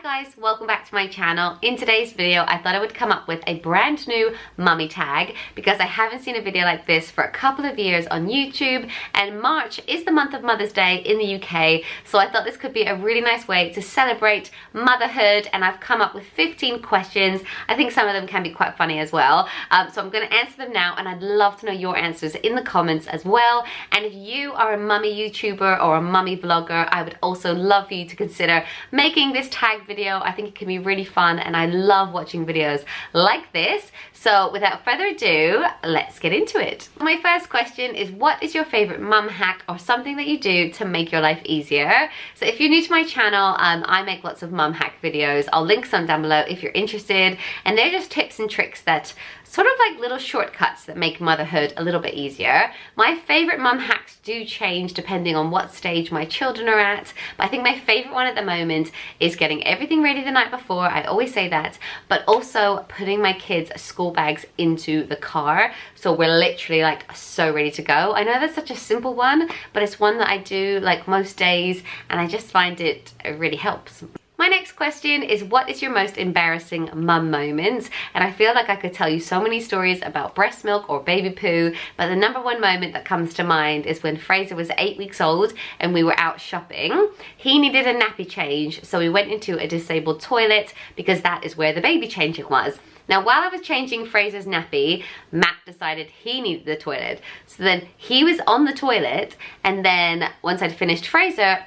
guys, welcome back to my channel. In today's video, I thought I would come up with a brand new mummy tag because I haven't seen a video like this for a couple of years on YouTube, and March is the month of Mother's Day in the UK, so I thought this could be a really nice way to celebrate motherhood, and I've come up with 15 questions. I think some of them can be quite funny as well, so I'm going to answer them now, and I'd love to know your answers in the comments as well. And if you are a mummy YouTuber or a mummy vlogger, I would also love for you to consider making this tag video. I think it can be really fun, and I love watching videos like this. So without further ado, let's get into it. My first question is, what is your favorite mum hack or something that you do to make your life easier? So if you're new to my channel, I make lots of mum hack videos. I'll link some down below if you're interested, and they're just tips and tricks that sort of like little shortcuts that make motherhood a little bit easier. My favorite mum hacks do change depending on what stage my children are at, but I think my favorite one at the moment is getting everything ready the night before. I always say that, but also putting my kids' school bags into the car, so we're literally like so ready to go. I know that's such a simple one, but it's one that I do like most days, and I just find it really helps. My next question is, what is your most embarrassing mum moment? And I feel like I could tell you so many stories about breast milk or baby poo, but the number one moment that comes to mind is when Fraser was 8 weeks old and we were out shopping. He needed a nappy change, so we went into a disabled toilet because that is where the baby changing was. Now, while I was changing Fraser's nappy, Matt decided he needed the toilet. So then he was on the toilet, and then once I'd finished Fraser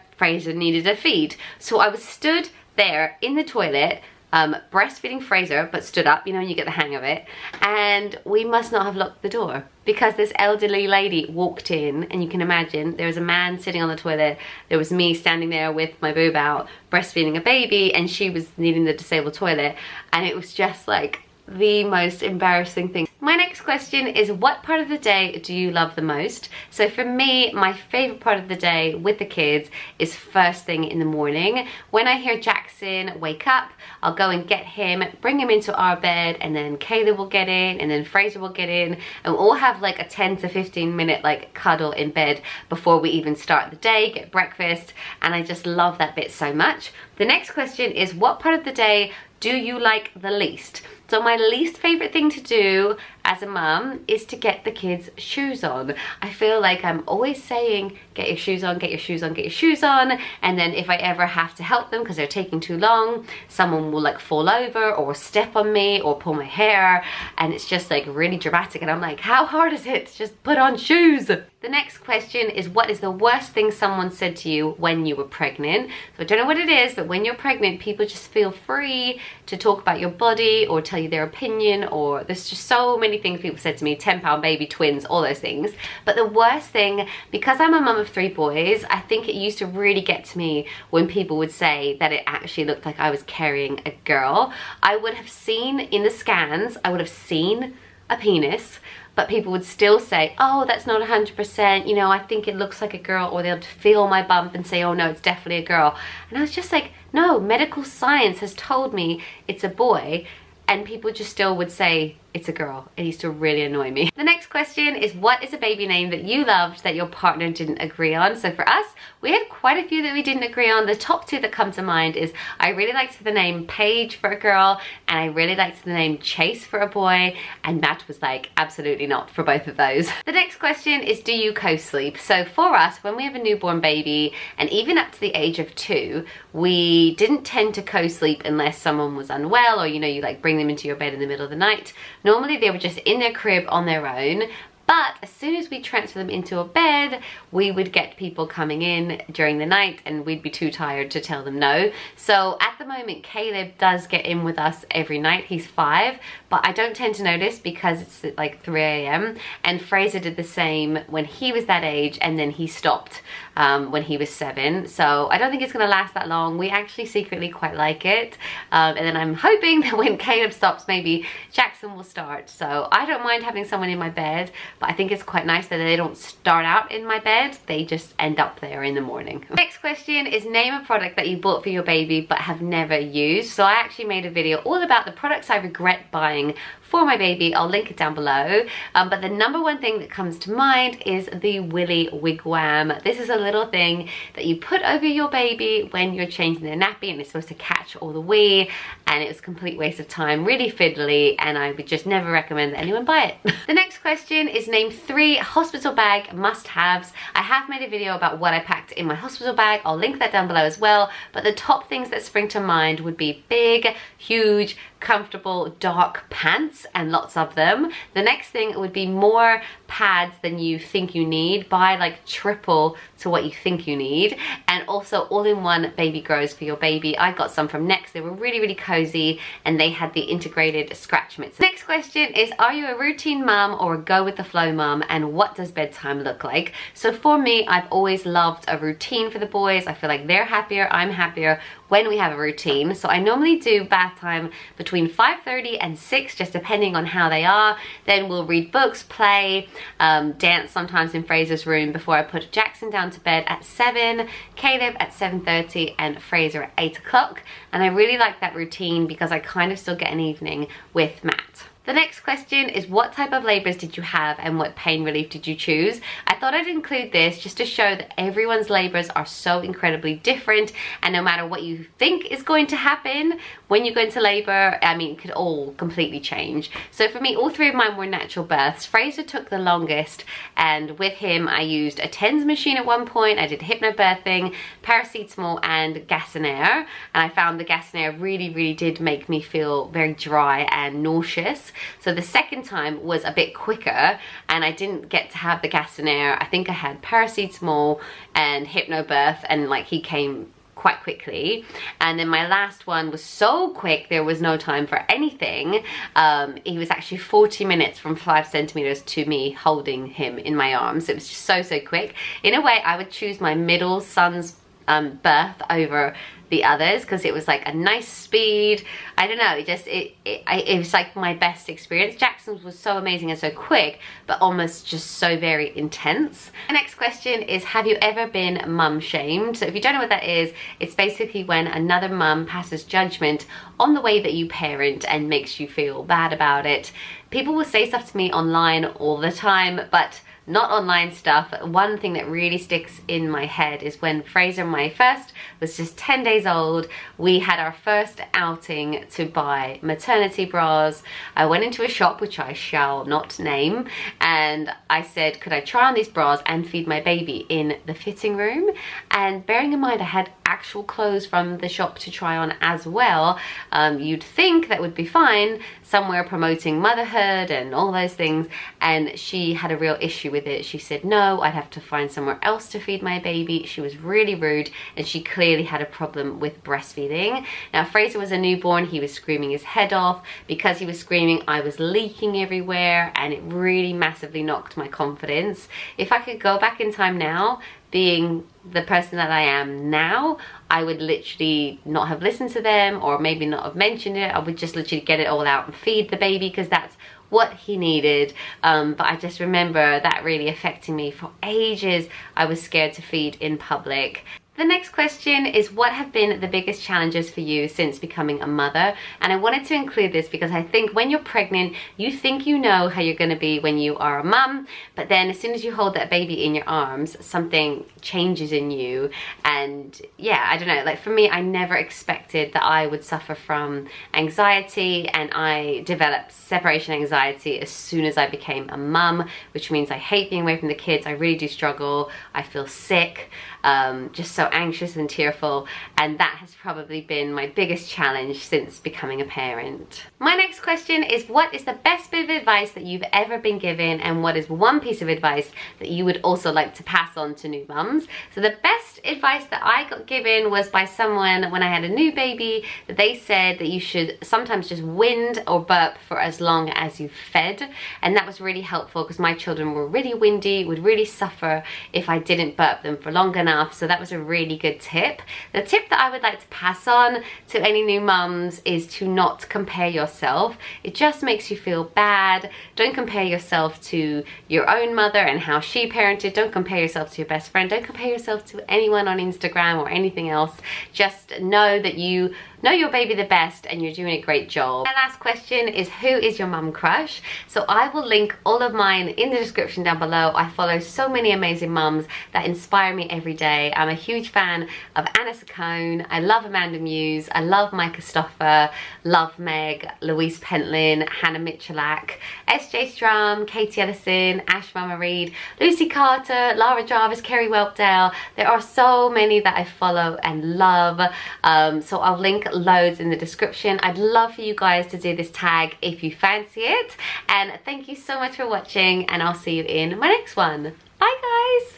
needed a feed. So I was stood there in the toilet, breastfeeding Fraser, but stood up, you know, you get the hang of it, and we must not have locked the door because this elderly lady walked in, and you can imagine there was a man sitting on the toilet, there was me standing there with my boob out breastfeeding a baby, and she was needing the disabled toilet, and it was just like the most embarrassing thing. My next question is, what part of the day do you love the most? So for me, my favorite part of the day with the kids is first thing in the morning. When I hear Jackson wake up, I'll go and get him, bring him into our bed, and then Kayla will get in, and then Fraser will get in, and we'll all have like a 10 to 15 minute like cuddle in bed before we even start the day, get breakfast, and I just love that bit so much. The next question is, what part of the day do you like the least? So my least favorite thing to do as a mum is to get the kids' shoes on. I feel like I'm always saying, get your shoes on, get your shoes on, get your shoes on. And then if I ever have to help them because they're taking too long, someone will like fall over or step on me or pull my hair. And it's just like really dramatic. And I'm like, how hard is it to just put on shoes? The next question is, what is the worst thing someone said to you when you were pregnant? So I don't know what it is, but when you're pregnant, people just feel free to talk about your body or tell you their opinion, or there's just so many things people said to me, 10-pound baby, twins, all those things. But the worst thing, because I'm a mum of 3 boys, I think it used to really get to me when people would say that it actually looked like I was carrying a girl. I would have seen in the scans, I would have seen a penis, but people would still say, oh, that's not 100%, you know, I think it looks like a girl, or they'll feel my bump and say, oh no, it's definitely a girl. And I was just like, no, medical science has told me it's a boy, and people just still would say it's a girl. It used to really annoy me. The next question is, what is a baby name that you loved that your partner didn't agree on? So for us, we had quite a few that we didn't agree on. The top 2 that come to mind is, I really liked the name Paige for a girl, and I really liked the name Chase for a boy, and Matt was like, absolutely not for both of those. The next question is, do you co-sleep? So for us, when we have a newborn baby, and even up to the age of 2, we didn't tend to co-sleep unless someone was unwell, or you know, you like bring them into your bed in the middle of the night. Normally they were just in their crib on their own, but as soon as we transfer them into a bed, we would get people coming in during the night, and we'd be too tired to tell them no. So at the moment, Caleb does get in with us every night. He's 5, but I don't tend to notice because it's like 3 a.m. And Fraser did the same when he was that age, and then he stopped when he was 7. So I don't think it's gonna last that long. We actually secretly quite like it. And then I'm hoping that when Caleb stops, maybe Jackson will start. So I don't mind having someone in my bed, but I think it's quite nice that they don't start out in my bed, they just end up there in the morning. Next question is, name a product that you bought for your baby but have never used. So I actually made a video all about the products I regret buying for my baby. I'll link it down below. But the number one thing that comes to mind is the Willy Wigwam. This is a little thing that you put over your baby when you're changing their nappy, and it's supposed to catch all the wee, and it was a complete waste of time, really fiddly, and I would just never recommend that anyone buy it. The next question is name 3 hospital bag must-haves. I have made a video about what I packed in my hospital bag. I'll link that down below as well, but the top things that spring to mind would be big, huge, comfortable dark pants, and lots of them. The next thing would be more pads than you think you need. Buy like triple to what you think you need. And also all-in-one baby grows for your baby. I got some from Next. They were really cozy, and they had the integrated scratch mitts. Next question is, are you a routine mum or a go with the flow mum, and what does bedtime look like? So for me, I've always loved a routine for the boys. I feel like they're happier, I'm happier when we have a routine. So I normally do bath time between 5:30 and 6, just depending on how they are. Then we'll read books, play, dance sometimes in Fraser's room before I put Jackson down to bed at 7, Caleb at 7:30, and Fraser at 8 o'clock. And I really like that routine because I kind of still get an evening with Matt. The next question is, what type of labours did you have and what pain relief did you choose? I thought I'd include this just to show that everyone's labours are so incredibly different, and no matter what you think is going to happen when you go into labour, I mean, it could all completely change. So for me, all 3 of mine were natural births. Fraser took the longest, and with him I used a TENS machine at one point. I did hypnobirthing, paracetamol, and gas and air, and I found the gas and air really did make me feel very dry and nauseous. So the second time was a bit quicker, and I didn't get to have the gas and air. I think I had paracetamol and hypnobirth, and like he came quite quickly. And then my last one was so quick, there was no time for anything. He was actually 40 minutes from 5 centimeters to me holding him in my arms. It was just so quick. In a way, I would choose my middle son's birth over the others because it was like a nice speed. I don't know, it was like my best experience. Jackson's was so amazing and so quick, but almost just so very intense. The next question is, have you ever been mum shamed? So if you don't know what that is, it's basically when another mum passes judgment on the way that you parent and makes you feel bad about it. People will say stuff to me online all the time, but not online stuff. One thing that really sticks in my head is when Fraser, my first, was just 10 days old. We had our first outing to buy maternity bras. I went into a shop, which I shall not name, and I said, could I try on these bras and feed my baby in the fitting room? And bearing in mind I had actual clothes from the shop to try on as well, you'd think that would be fine, somewhere promoting motherhood and all those things, and she had a real issue with it. She said no, I'd have to find somewhere else to feed my baby. She was really rude, and she clearly had a problem with breastfeeding. Now Fraser was a newborn, he was screaming his head off. Because he was screaming, I was leaking everywhere, and it really massively knocked my confidence. If I could go back in time now, being the person that I am now, I would literally not have listened to them, or maybe not have mentioned it. I would just literally get it all out and feed the baby because that's what he needed. But I just remember that really affecting me for ages. I was scared to feed in public. The next question is, what have been the biggest challenges for you since becoming a mother? And I wanted to include this because I think when you're pregnant, you think you know how you're going to be when you are a mum, but then as soon as you hold that baby in your arms, something changes in you. And yeah, I don't know, like for me, I never expected that I would suffer from anxiety, and I developed separation anxiety as soon as I became a mum, which means I hate being away from the kids. I really do struggle. I feel sick, just so anxious and tearful, and that has probably been my biggest challenge since becoming a parent. My next question is, what is the best bit of advice that you've ever been given, and what is one piece of advice that you would also like to pass on to new mums? So the best advice that I got given was by someone when I had a new baby, that they said that you should sometimes just wind or burp for as long as you fed, and that was really helpful because my children were really windy, would really suffer if I didn't burp them for long enough. So that was a really good tip. The tip that I would like to pass on to any new mums is to not compare yourself. It just makes you feel bad. Don't compare yourself to your own mother and how she parented. Don't compare yourself to your best friend. Don't compare yourself to anyone on Instagram or anything else. Just know that you know your baby the best and you're doing a great job. My last question is, who is your mum crush? So I will link all of mine in the description down below. I follow so many amazing mums that inspire me every day. I'm a huge fan of Anna Saccone. I love Amanda Muse. I love Micah Stoffer, love Meg, Louise Pentlin, Hannah Michalak, SJ Strum, Katie Ellison, Ash Mama Reed, Lucy Carter, Lara Jarvis, Kerry Welpdale. There are so many that I follow and love. So I'll link loads in the description. I'd love for you guys to do this tag if you fancy it. And thank you so much for watching, and I'll see you in my next one. Bye guys!